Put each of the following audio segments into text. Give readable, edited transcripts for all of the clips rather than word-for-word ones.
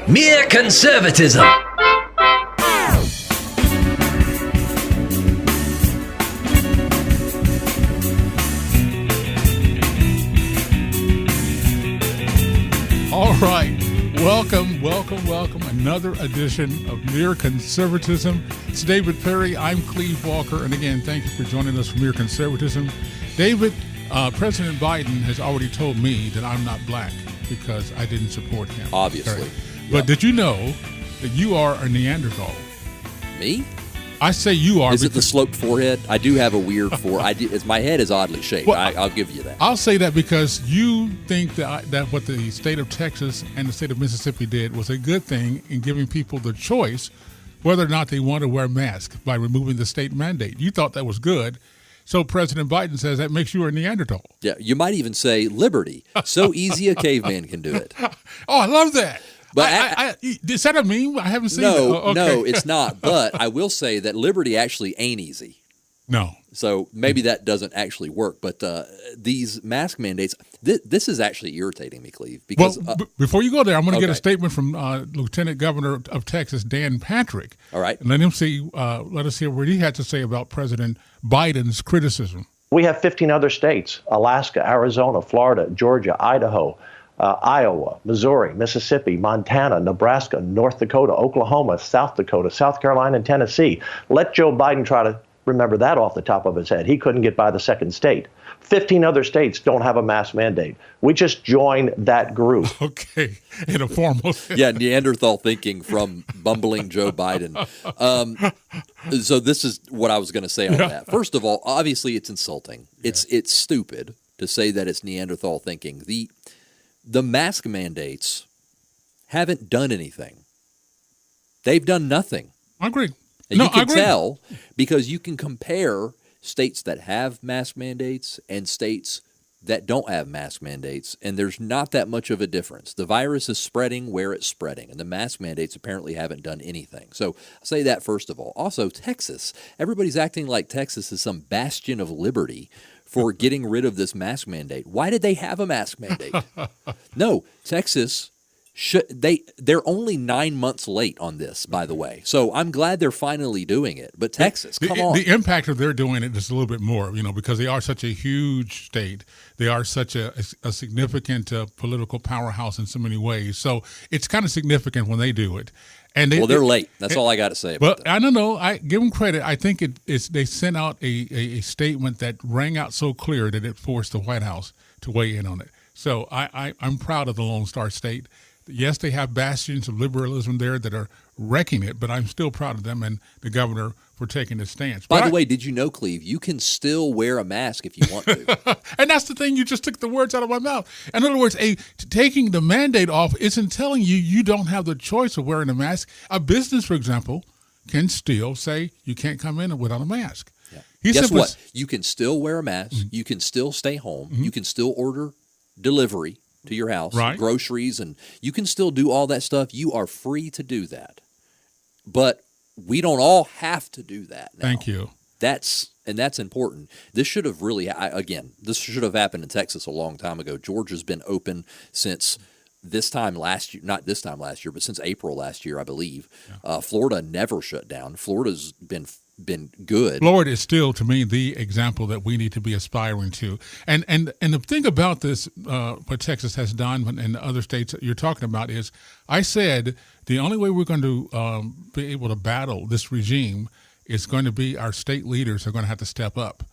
Mere conservatism. All right. Welcome. Another edition of Mere Conservatism. It's David Perry. I'm Cleve Walker. And again, thank you for joining us for Mere Conservatism. David, President Biden has already told me that I'm not black because I didn't support him. Obviously. Right? But did you know that you are a Neanderthal? Me? I say you are. Is it the sloped forehead? I do have a weird forehead. My head is oddly shaped. Well, I'll give you that. I'll say that because you think that what the state of Texas and the state of Mississippi did was a good thing in giving people the choice whether or not they want to wear masks by removing the state mandate. You thought that was good. So President Biden says that makes you a Neanderthal. Yeah, you might even say liberty. So easy a caveman can do it. Oh, I love that. But is that a meme? I haven't seen it. No, it's not. But I will say that liberty actually ain't easy. No. So maybe that doesn't actually work. But these mask mandates, this is actually irritating me, Cleve. Because before you go there, I'm going to get a statement from Lieutenant Governor of Texas, Dan Patrick. All right. And let us hear what he had to say about President Biden's criticism. We have 15 other states: Alaska, Arizona, Florida, Georgia, Idaho, Iowa, Missouri, Mississippi, Montana, Nebraska, North Dakota, Oklahoma, South Dakota, South Carolina, and Tennessee. Let Joe Biden try to remember that off the top of his head. He couldn't get by the second state. 15 other states don't have a mask mandate. We just joined that group. Okay, in a formal sense. Yeah, Neanderthal thinking from bumbling Joe Biden. So this is what I was going to say on that. First of all, obviously it's insulting. It's stupid to say that it's Neanderthal thinking. The mask mandates haven't done anything. They've done nothing. I agree. And you can tell because you can compare states that have mask mandates and states that don't have mask mandates, and there's not that much of a difference. The virus is spreading where it's spreading, and the mask mandates apparently haven't done anything. So I'll say that first of all. Also, Texas. Everybody's acting like Texas is some bastion of liberty for getting rid of this mask mandate. Why did they have a mask mandate? No, Texas they're only 9 months late on this, by the way. So I'm glad they're finally doing it. But Texas, come on. The impact of their doing it is a little bit more, because they are such a huge state. They are such a significant political powerhouse in so many ways. So it's kind of significant when they do it. And they're late. That's all I got to say about that. I don't know. I give them credit. I think they sent out a statement that rang out so clear that it forced the White House to weigh in on it. So I'm proud of the Lone Star State. Yes, they have bastions of liberalism there that are wrecking it, but I'm still proud of them and the governor for taking this stance. By the way, did you know, Cleve, you can still wear a mask if you want to. And that's the thing. You just took the words out of my mouth. In other words, taking the mandate off isn't telling you don't have the choice of wearing a mask. A business, for example, can still say you can't come in without a mask. Yeah. Guess what? You can still wear a mask. Mm-hmm. You can still stay home. Mm-hmm. You can still order delivery to your house, groceries, and you can still do all that stuff. You are free to do that. But we don't all have to do that now. Thank you. That's important. This should have this should have happened in Texas a long time ago. Georgia's been open since this time last year, not this time last year, but since April last year, I believe. Yeah. Florida never shut down. Florida's been good. Florida is still, to me, the example that we need to be aspiring to. And the thing about this, what Texas has done and the other states that you're talking about is, I said the only way we're going to be able to battle this regime is going to be our state leaders are going to have to step up.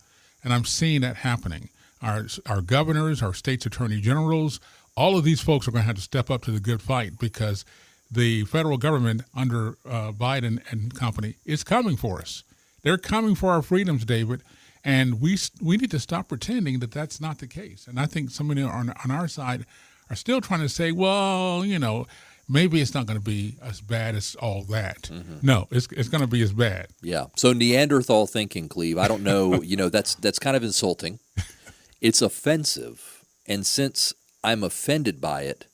And I'm seeing that happening. Our governors, our state's attorney generals, all of these folks are going to have to step up to the good fight because the federal government under Biden and company is coming for us. They're coming for our freedoms, David, and we need to stop pretending that that's not the case. And I think somebody on our side are still trying to say, well, maybe it's not going to be as bad as all that. Mm-hmm. No, it's going to be as bad. Yeah. So Neanderthal thinking, Cleve, I don't know, that's kind of insulting. It's offensive. And since I'm offended by it,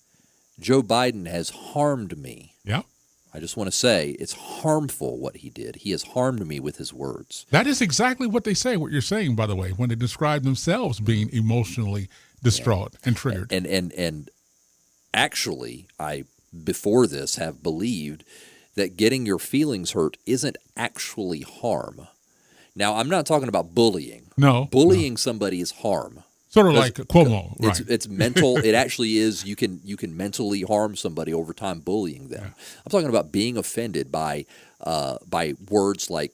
Joe Biden has harmed me. Yeah. I just want to say it's harmful what he did. He has harmed me with his words. That is exactly what they say, what you're saying, by the way, when they describe themselves being emotionally distraught and triggered. And actually, I before this have believed that getting your feelings hurt isn't actually harm. Now, I'm not talking about bullying. No. Bullying somebody is harm. Sort of like Cuomo, right? It's mental. It actually is. You can mentally harm somebody over time bullying them. Yeah. I'm talking about being offended by words like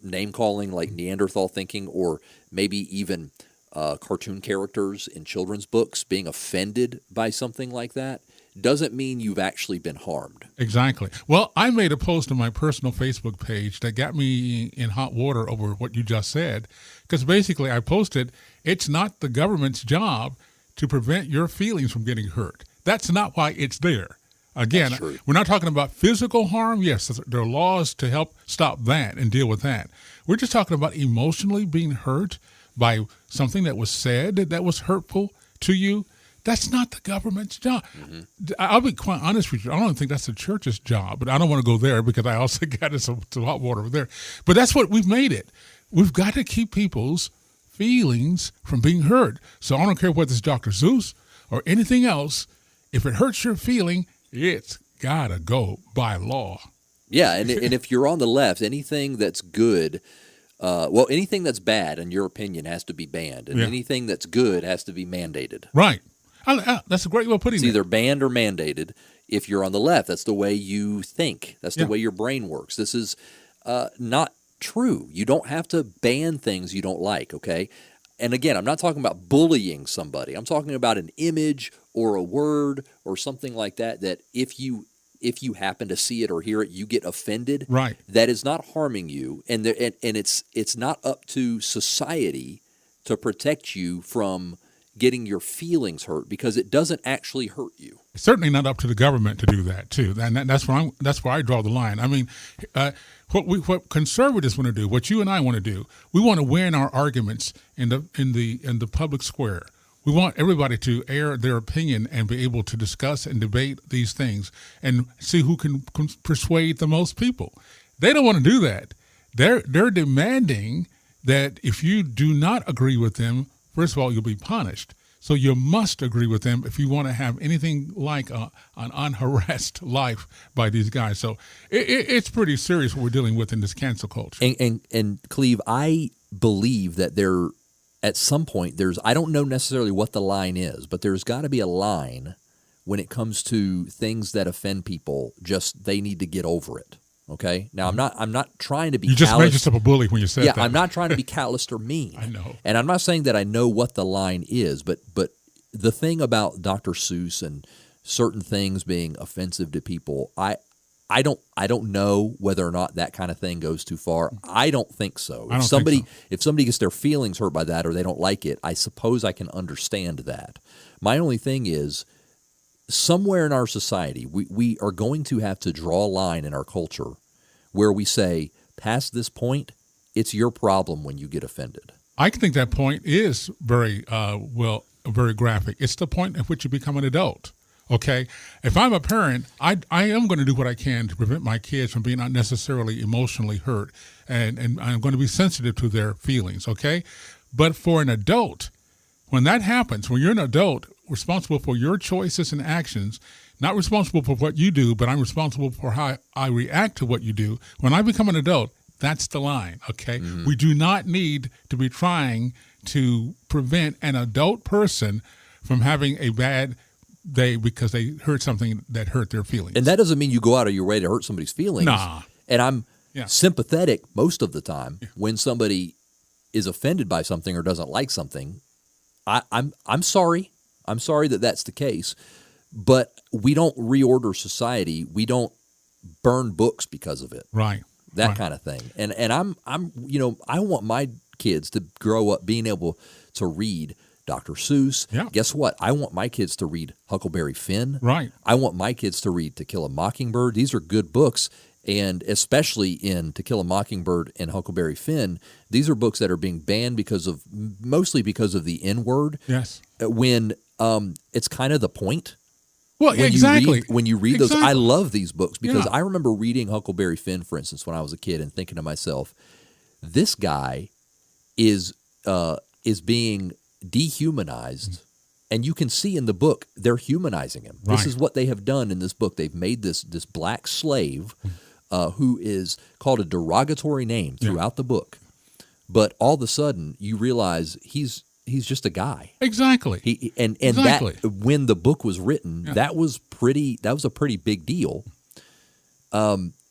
name calling, like Neanderthal thinking, or maybe even cartoon characters in children's books. Being offended by something like that doesn't mean you've actually been harmed. Exactly. Well, I made a post on my personal Facebook page that got me in hot water over what you just said, because basically I posted, it's not the government's job to prevent your feelings from getting hurt. That's not why it's there. Again, we're not talking about physical harm. Yes, there are laws to help stop that and deal with that. We're just talking about emotionally being hurt by something that was said that was hurtful to you. That's not the government's job. Mm-hmm. I'll be quite honest with you. I don't think that's the church's job, but I don't want to go there because I also got into some hot water over there. But that's what we've made it. We've got to keep people's feelings from being hurt. So I don't care whether it's Dr. Seuss or anything else. If it hurts your feeling, it's got to go by law. Yeah, and if you're on the left, anything that's good, anything that's bad, in your opinion, has to be banned. And anything that's good has to be mandated. Right. That's a great way of putting it. It's either banned or mandated. If you're on the left, that's the way you think. That's the way your brain works. This is not true. You don't have to ban things you don't like, okay? And again, I'm not talking about bullying somebody. I'm talking about an image or a word or something like that, that if you happen to see it or hear it, you get offended. Right. That is not harming you, and it's not up to society to protect you from getting your feelings hurt, because it doesn't actually hurt you. It's certainly not up to the government to do that too, and that's where I draw the line. I mean, what conservatives want to do, what you and I want to do, we want to win our arguments in the public square. We want everybody to air their opinion and be able to discuss and debate these things and see who can persuade the most people. They don't want to do that. They're demanding that if you do not agree with them, first of all, you'll be punished. So you must agree with them if you want to have anything like an unharassed life by these guys. So it's pretty serious what we're dealing with in this cancel culture. And Cleve, I believe that there, at some point, I don't know necessarily what the line is, but there's got to be a line when it comes to things that offend people. Just they need to get over it. Okay. Now I'm not trying to be. You just made yourself a bully when you said that. Yeah, I'm not trying to be calloused or mean. I know. And I'm not saying that I know what the line is, but the thing about Dr. Seuss and certain things being offensive to people, I don't know whether or not that kind of thing goes too far. I don't think so. If somebody gets their feelings hurt by that or they don't like it, I suppose I can understand that. My only thing is, somewhere in our society, we are going to have to draw a line in our culture where we say, past this point, it's your problem when you get offended. I think that point is very graphic. It's the point at which you become an adult. Okay, if I'm a parent, I am going to do what I can to prevent my kids from being unnecessarily emotionally hurt, and I'm going to be sensitive to their feelings. Okay, but for an adult, when that happens, when you're an adult, responsible for your choices and actions, not responsible for what you do, but I'm responsible for how I react to what you do. When I become an adult, that's the line, okay? Mm-hmm. We do not need to be trying to prevent an adult person from having a bad day because they heard something that hurt their feelings. And that doesn't mean you go out of your way to hurt somebody's feelings. Nah. And I'm sympathetic most of the time when somebody is offended by something or doesn't like something. I'm sorry. I'm sorry that that's the case, but we don't reorder society. We don't burn books because of it. Right. That kind of thing. And I'm I want my kids to grow up being able to read Dr. Seuss. Yeah. Guess what? I want my kids to read Huckleberry Finn. Right. I want my kids to read To Kill a Mockingbird. These are good books. And especially in To Kill a Mockingbird and Huckleberry Finn, these are books that are being banned mostly because of the N-word. Yes. When it's kind of the point. Well, exactly. When you read those, I love these books because I remember reading Huckleberry Finn, for instance, when I was a kid and thinking to myself, this guy is being dehumanized And you can see in the book, they're humanizing him. Right. This is what they have done in this book. They've made this black slave who is called a derogatory name throughout the book. But all of a sudden, you realize he's just a guy. Exactly. That when the book was written, that was a pretty big deal.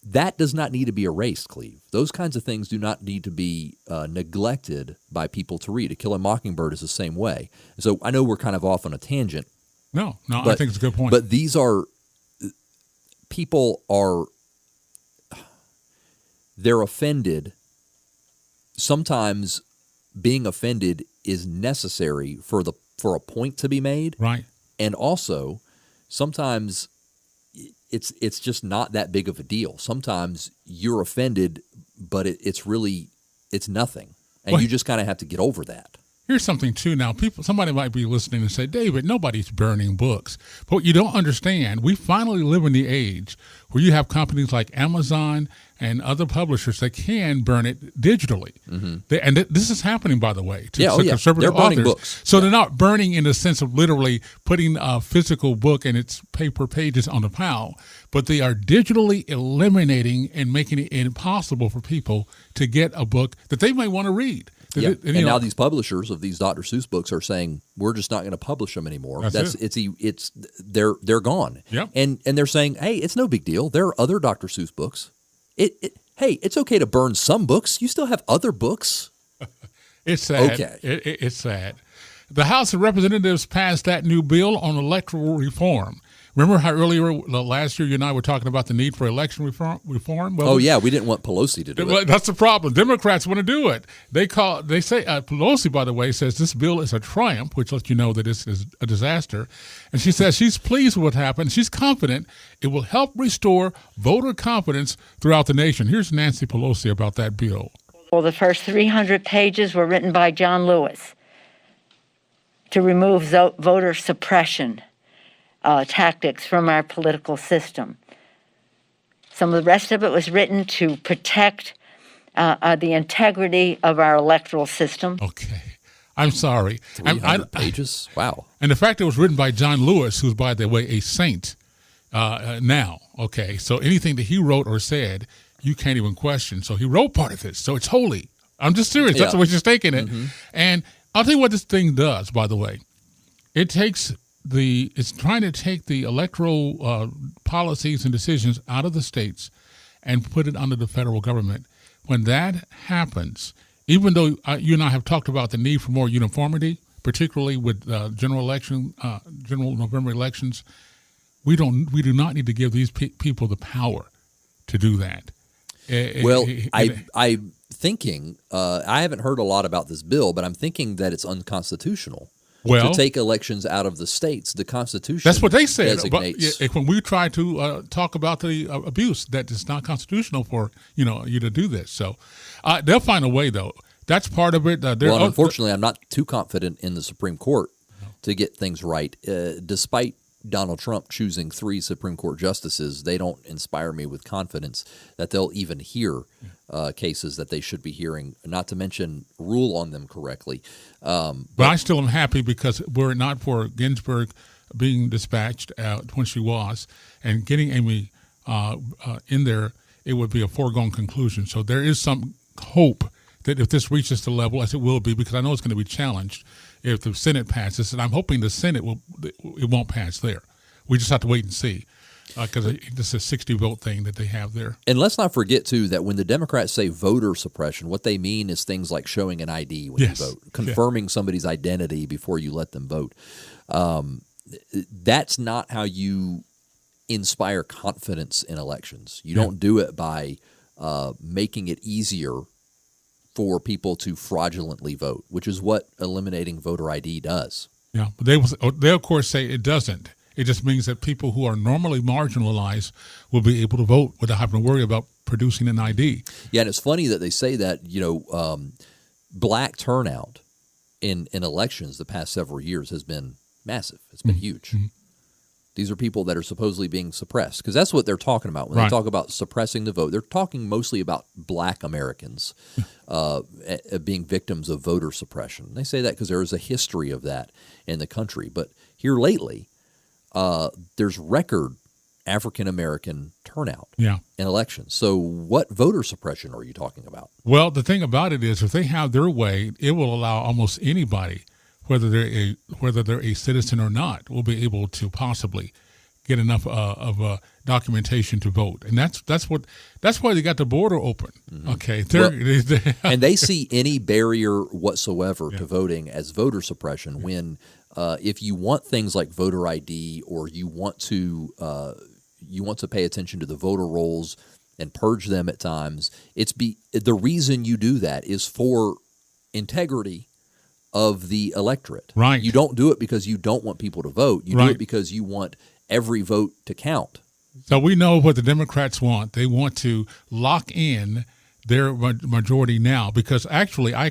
That does not need to be erased, Cleve. Those kinds of things do not need to be neglected by people to read. To Kill a Mockingbird is the same way. So I know we're kind of off on a tangent. No, I think it's a good point. But these are people are they're offended. Sometimes being offended is necessary for a point to be made. Right. And also sometimes it's just not that big of a deal. Sometimes you're offended, but it's nothing. And you just kind of have to get over that. Here's something too. Now, somebody might be listening and say, "David, nobody's burning books." But what you don't understand, we finally live in the age where you have companies like Amazon and other publishers that can burn it digitally. Mm-hmm. This is happening, by the way, to conservative They're burning authors. Books. So they're not burning in the sense of literally putting a physical book and its paper pages on the pile, but they are digitally eliminating and making it impossible for people to get a book that they may want to read. Yeah. And now these publishers of these Dr. Seuss books are saying we're just not going to publish them anymore. They're gone. Yep. And they're saying, hey, it's no big deal. There are other Dr. Seuss books. Hey, it's okay to burn some books. You still have other books. It's sad. Okay. It's sad. The House of Representatives passed that new bill on electoral reform. Remember how earlier last year you and I were talking about the need for election reform? Well, we didn't want Pelosi to do it. That's the problem. Democrats want to do it. They say Pelosi, by the way, says this bill is a triumph, which lets you know that this is a disaster. And she says she's pleased with what happened. She's confident it will help restore voter confidence throughout the nation. Here's Nancy Pelosi about that bill. Well, the first 300 pages were written by John Lewis to remove voter suppression tactics from our political system. Some of the rest of it was written to protect the integrity of our electoral system. Okay. I'm sorry. 300 pages? Wow. And the fact it was written by John Lewis, who's, by the way, a saint now. Okay. So anything that he wrote or said, you can't even question. So he wrote part of this. So it's holy. I'm just serious. That's the way she's taking it. Mm-hmm. And I'll tell you what this thing does, by the way. It's trying to take the electoral policies and decisions out of the states and put it under the federal government. When that happens, even though you and I have talked about the need for more uniformity, particularly with general November elections, we do not need to give these people the power to do that. I'm thinking, I haven't heard a lot about this bill, but I'm thinking that it's unconstitutional. To take elections out of the states, the Constitution. That's what they said. Designates. But when we try to talk about the abuse, that it's not constitutional for you to do this. So they'll find a way, though. That's part of it. Unfortunately, I'm not too confident in the Supreme Court to get things right. Despite Donald Trump choosing 3 Supreme Court justices, they don't inspire me with confidence that they'll even hear cases that they should be hearing, not to mention rule on them correctly. But I still am happy because were it not for Ginsburg being dispatched when she was and getting Amy in there, it would be a foregone conclusion. So there is some hope that if this reaches the level, as it will be, because I know it's going to be challenged, if the Senate passes, and I'm hoping the Senate won't pass there. We just have to wait and see, because this is a 60-vote thing that they have there. And let's not forget, too, that when the Democrats say voter suppression, what they mean is things like showing an ID when you vote, confirming somebody's identity before you let them vote. That's not how you inspire confidence in elections. You don't do it by making it easier for people to fraudulently vote, which is what eliminating voter ID does. Yeah, but they of course say it doesn't. It just means that people who are normally marginalized will be able to vote without having to worry about producing an ID. Yeah, and it's funny that they say that, black turnout in elections the past several years has been massive. It's been huge. Mm-hmm. These are people that are supposedly being suppressed, because that's what they're talking about when they talk about suppressing the vote. They're talking mostly about Black Americans being victims of voter suppression. They say that because there is a history of that in the country. But here lately, there's record African American turnout in elections. So what voter suppression are you talking about? Well, the thing about it is, if they have their way, it will allow almost anybody, whether they're a citizen or not, will be able to possibly get enough of documentation to vote, and that's why they got the border open. Okay, and they see any barrier whatsoever to voting as voter suppression. When if you want things like voter ID, or you want to pay attention to the voter rolls and purge them at times, the reason you do that is for integrity of the electorate. Right. You don't do it because you don't want people to vote. You do it because you want every vote to count. So we know what the Democrats want. They want to lock in their majority now, because actually I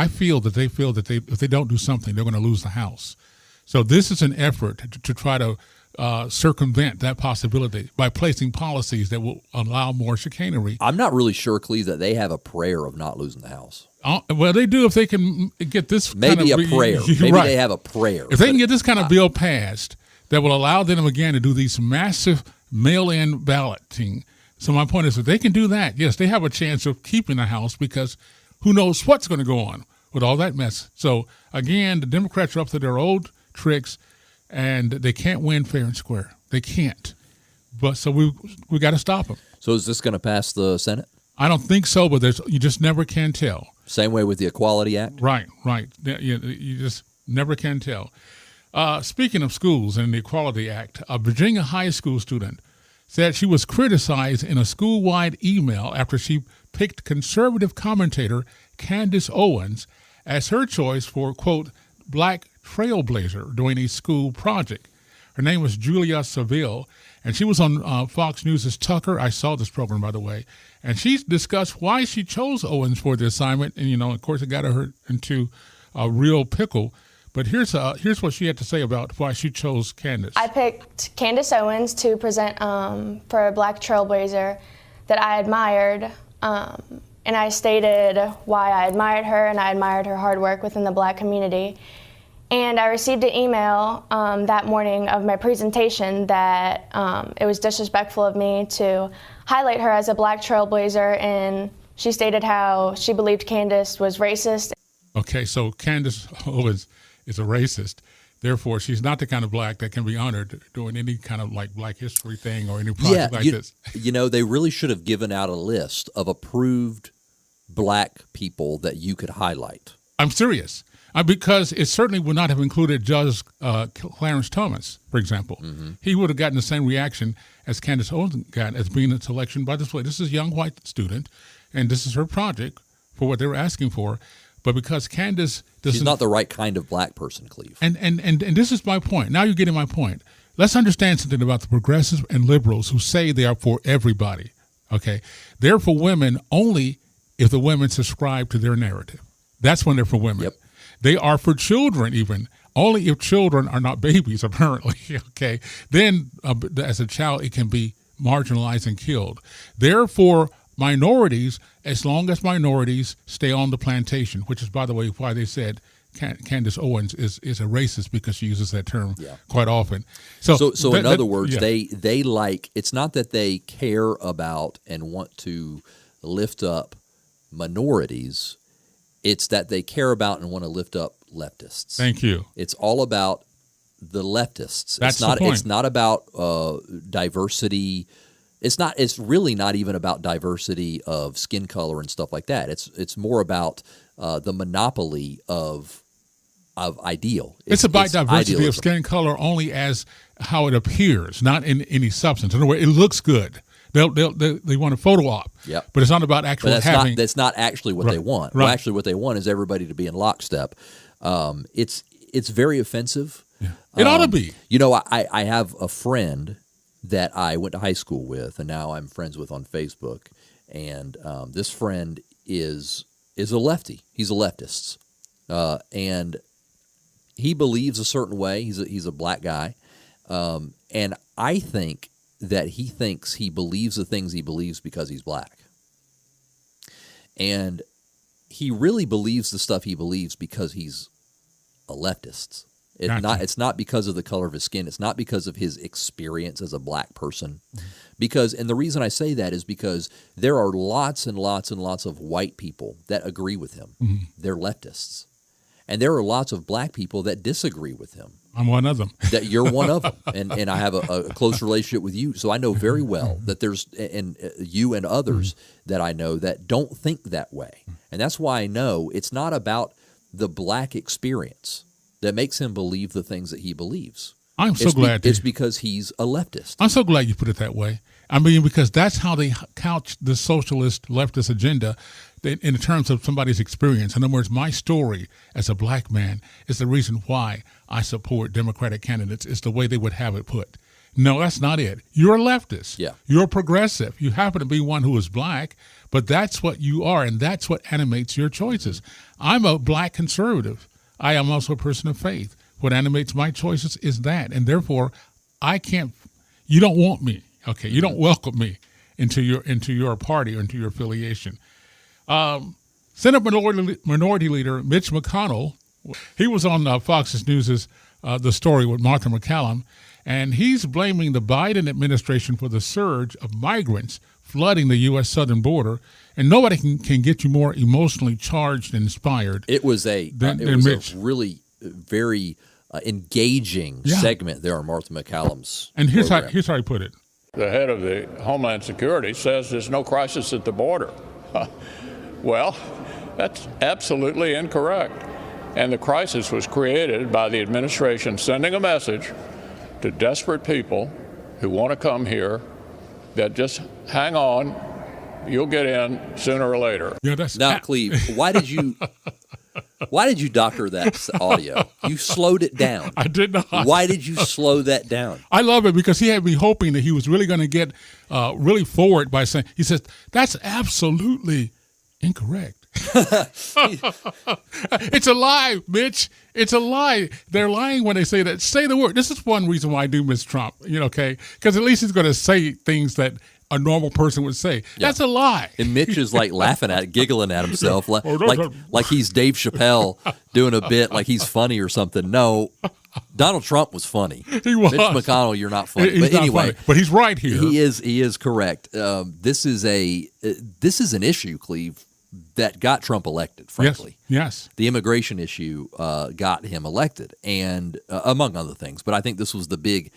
feel that if they don't do something, they're going to lose the House. So this is an effort to try to circumvent that possibility by placing policies that will allow more chicanery. I'm not really sure, Cleve, that they have a prayer of not losing the House. Well, they do if they can get this maybe kind of a prayer. Maybe they have a prayer. If they can get this kind of bill passed that will allow them again to do these massive mail-in balloting. So my point is, if they can do that, yes, they have a chance of keeping the House, because who knows what's going to go on with all that mess. So again, the Democrats are up to their old tricks, and they can't win fair and square. They can't. But so we got to stop them. So is this going to pass the Senate? I don't think so, but you just never can tell. Same way with the Equality Act? Right. You just never can tell. Speaking of schools and the Equality Act, a Virginia high school student said she was criticized in a school-wide email after she picked conservative commentator Candace Owens as her choice for, quote, Black trailblazer during a school project. Her name was Julia Saville, and she was on Fox News' Tucker. I saw this program, by the way, and she discussed why she chose Owens for the assignment, and, of course, it got her into a real pickle. But here's what she had to say about why she chose Candace. I picked Candace Owens to present for a Black trailblazer that I admired, and I stated why I admired her, and I admired her hard work within the Black community. And I received an email that morning of my presentation that it was disrespectful of me to highlight her as a Black trailblazer, and she stated how she believed Candace was racist. Okay, so Candace Owens is a racist. Therefore, she's not the kind of Black that can be honored doing any kind of like Black history thing or any project this. They really should have given out a list of approved Black people that you could highlight. I'm serious. Because it certainly would not have included Judge Clarence Thomas, for example. Mm-hmm. He would have gotten the same reaction as Candace Owens got as being a selection by this way. This is a young white student, and this is her project for what they were asking for. But because Candace doesn't... She's not the right kind of Black person, Cleve. And this is my point. Now you're getting my point. Let's understand something about the progressives and liberals who say they are for everybody, okay? They're for women only if the women subscribe to their narrative. That's when they're for women. Yep. They are for children even, only if children are not babies, apparently, okay? Then, as a child, it can be marginalized and killed. They're for minorities as long as minorities stay on the plantation, which is, by the way, why they said Candace Owens is a racist, because she uses that term quite often. So in other words, they like, it's not that they care about and want to lift up minorities. It's that they care about and want to lift up leftists. Thank you. It's all about the leftists. That's the point. It's not about diversity. It's really not even about diversity of skin color and stuff like that. It's more about the monopoly of ideal. It's about diversity idealism. Of skin color only as how it appears, not in any substance. In other words, it looks good. They want a photo op, but it's not about actually having. That's not actually what they want. Right. Well, actually, what they want is everybody to be in lockstep. It's very offensive. Yeah. It ought to be. I have a friend that I went to high school with, and now I'm friends with on Facebook. And this friend is a lefty. He's a leftist, and he believes a certain way. He's a Black guy. And I think that he thinks he believes the things he believes because he's black. And he really believes the stuff he believes because he's a leftist. It's not because of the color of his skin. It's not because of his experience as a black person. And the reason I say that is because there are lots and lots and lots of white people that agree with him. They're leftists. And there are lots of black people that disagree with him. I'm one of them. That you're one of them. And I have a close relationship with you. So I know very well that there's you and others that I know that don't think that way. And that's why I know it's not about the black experience that makes him believe the things that he believes. I'm so glad. It's because he's a leftist. I'm so glad you put it that way. I mean, because that's how they couch the socialist leftist agenda in terms of somebody's experience. In other words, my story as a black man is the reason why I support Democratic candidates. It's the way they would have it put. No, that's not it. You're a leftist. Yeah. You're a progressive. You happen to be one who is black, but that's what you are, and that's what animates your choices. I'm a black conservative. I am also a person of faith. What animates my choices is that, and therefore, you don't want me, okay? You don't welcome me into your party or into your affiliation. Senate Minority Leader Mitch McConnell, he was on Fox News' The Story with Martha McCallum, and he's blaming the Biden administration for the surge of migrants flooding the U.S. southern border, and nobody can get you more emotionally charged and inspired. It was a really very engaging segment there on Martha McCallum's And here's program. how he put it. The head of the Homeland Security says there's no crisis at the border. Well, that's absolutely incorrect. And the crisis was created by the administration sending a message to desperate people who want to come here that just hang on, you'll get in sooner or later. Yeah, that's Now, Cleve, why did you doctor that audio? You slowed it down. I did not. Why did you slow that down? I love it because he had me hoping that he was really going to get really forward by saying, he says, that's absolutely incorrect. It's a lie, Mitch. It's a lie. They're lying when they say that. Say the word. This is one reason why I do miss Trump, okay? Because at least he's going to say things that a normal person would say. Yeah. That's a lie. And Mitch is like giggling at himself, like he's Dave Chappelle doing a bit, like he's funny or something. No, Donald Trump was funny. He was. Mitch McConnell, you're not funny. He's but not anyway, funny. But he's right here. He is correct. This is an issue, Cleve, that got Trump elected, frankly. Yes. The immigration issue got him elected, and among other things. But I think this was the big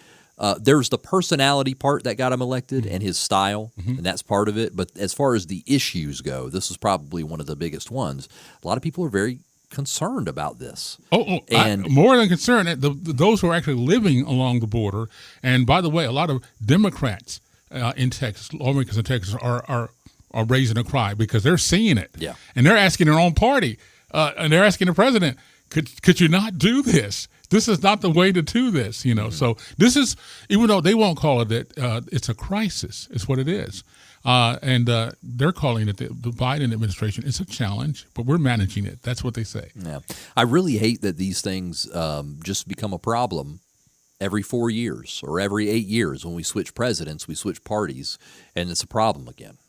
there's the personality part that got him elected and his style, and that's part of it. But as far as the issues go, this is probably one of the biggest ones. A lot of people are very concerned about this. More than concerned, those who are actually living along the border, and by the way, a lot of Democrats in Texas, lawmakers in Texas are raising a cry because they're seeing it. Yeah. And they're asking their own party, and they're asking the president, could you not do this? This is not the way to do this, So this is, even though they won't call it that, it's a crisis. It's what it is. And they're calling it the Biden administration. It's a challenge, but we're managing it. That's what they say. Yeah. I really hate that these things just become a problem every 4 years or every 8 years. When we switch presidents, we switch parties, and it's a problem again.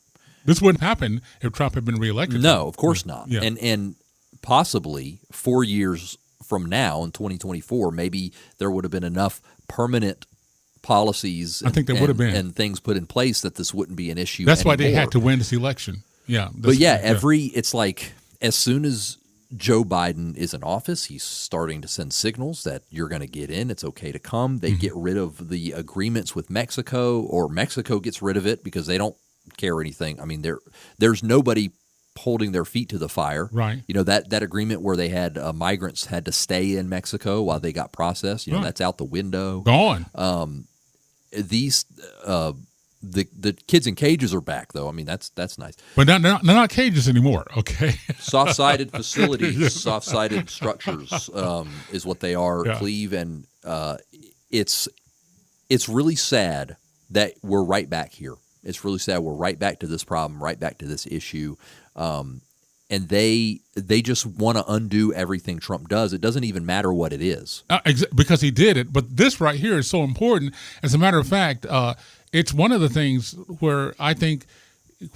This wouldn't happen if Trump had been reelected. No, of course not. Yeah. And possibly 4 years from now in 2024, maybe there would have been enough permanent policies I think there would have been. And things put in place that this wouldn't be an issue That's why anymore. they had to win this election. Yeah. It's like as soon as Joe Biden is in office, he's starting to send signals that you're going to get in. It's okay to come. They get rid of the agreements with Mexico, or Mexico gets rid of it because they don't care anything. I mean, there's nobody holding their feet to the fire. Right. That agreement where they had migrants had to stay in Mexico while they got processed. That's out the window. Gone. The kids in cages are back, though. I mean, that's nice. But they're not cages anymore, okay? Soft-sided facilities, soft-sided structures is what they are, Yeah. Cleve. And it's really sad that we're right back here. It's really sad we're right back to this problem, right back to this issue. And and they just want to undo everything Trump does. It doesn't even matter what it is. Because he did it. But this right here is so important. As a matter of fact, it's one of the things where I think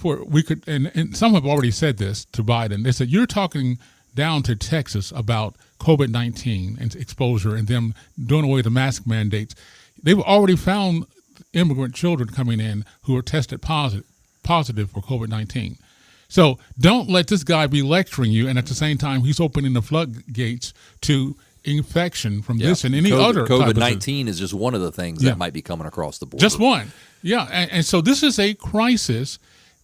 where we could, and some have already said this to Biden, they said, you're talking down to Texas about COVID-19 and exposure and them doing away with the mask mandates. They've already found immigrant children coming in who are tested positive for COVID-19. So don't let this guy be lecturing you, and at the same time, he's opening the floodgates to infection from this and any other type of COVID-19 is just one of the things that might be coming across the border. Just one. Yeah, and so this is a crisis.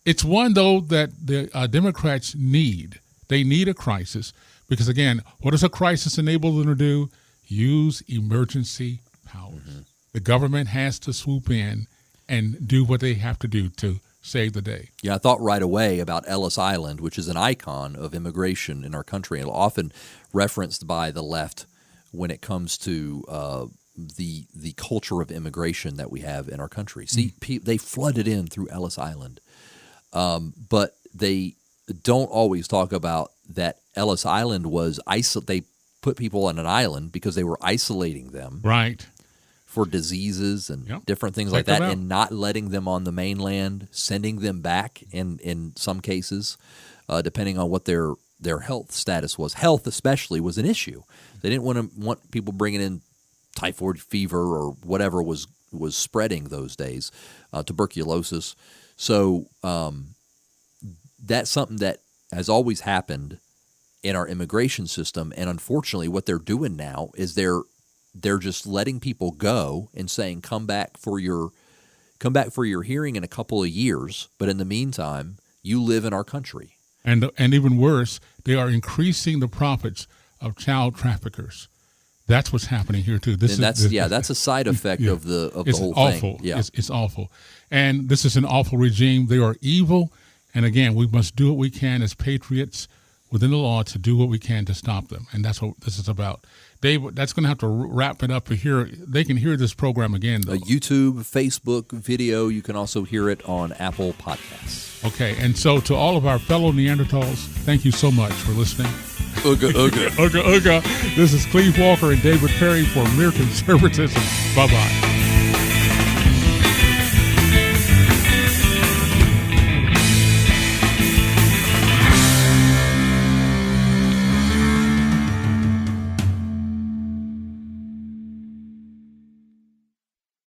It's one, though, that the Democrats need. They need a crisis because, again, what does a crisis enable them to do? Use emergency powers. Mm-hmm. The government has to swoop in and do what they have to do to save the day. Yeah, I thought right away about Ellis Island, which is an icon of immigration in our country, and often referenced by the left when it comes to the culture of immigration that we have in our country. See, they flooded in through Ellis Island, but they don't always talk about that Ellis Island was they put people on an island because they were isolating them. Right. For diseases and different things like that, and not letting them on the mainland, sending them back in some cases, depending on what their health status was. Health especially was an issue. They didn't want people bringing in typhoid fever or whatever was spreading those days, tuberculosis. So that's something that has always happened in our immigration system, and unfortunately what they're doing now is they're just letting people go and saying, come back for your hearing in a couple of years, but in the meantime, you live in our country. And even worse, they are increasing the profits of child traffickers. That's what's happening here too. That's a side effect of the whole awful. thing. Yeah, it's awful. And this is an awful regime. They are evil. And again, we must do what we can as patriots within the law to do what we can to stop them. And that's what this is about. Dave, that's going to have to wrap it up here. They can hear this program again, though. YouTube, Facebook video. You can also hear it on Apple Podcasts. Okay, and so to all of our fellow Neanderthals, thank you so much for listening. Ooga, ooga. Ooga, ooga. This is Cleve Walker and David Perry for Mere Conservatism. Bye-bye.